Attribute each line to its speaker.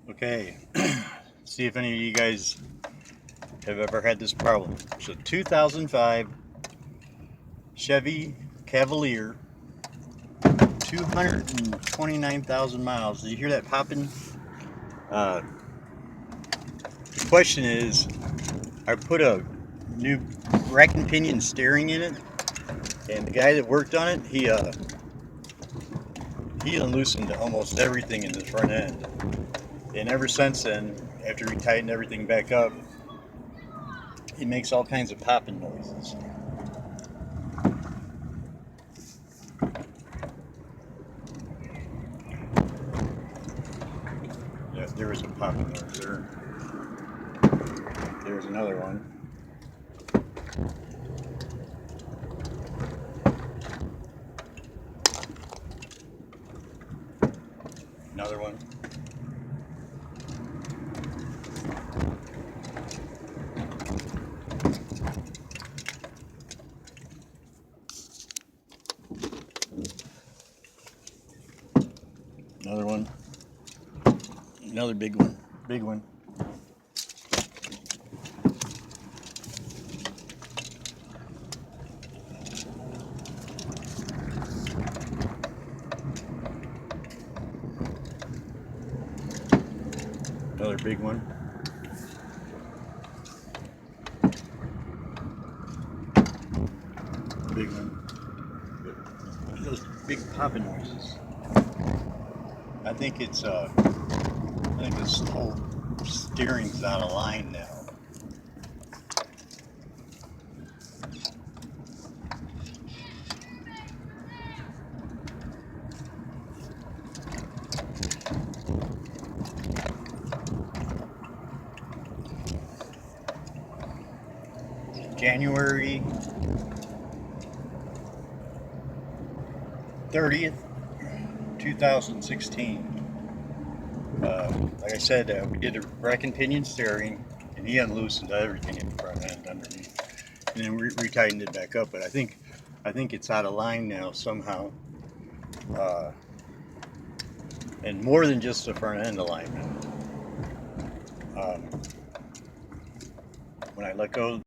Speaker 1: Okay, see if any of you guys have ever had this problem. It's a 2005 Chevy Caviler, 229,000 miles. Did you hear that popping? The question is, I put a new rack and pinion steering in it, and the guy that worked on it, he unloosened almost everything in the front end. And ever since then, after we tightened everything back up, it makes all kinds of popping noises. Yeah, there was a popping noise there. There's another one. Another one. Another one. Another big one. Big one. Another big one. Big one. Those big popping noises. I think it's I think this whole steering's out of line now. January 30th, 2016. Like I said, we did a rack and pinion steering, and he unloosened everything in the front end underneath, and then we retightened it back up. But I think it's out of line now somehow, and more than just the front end alignment. When I let go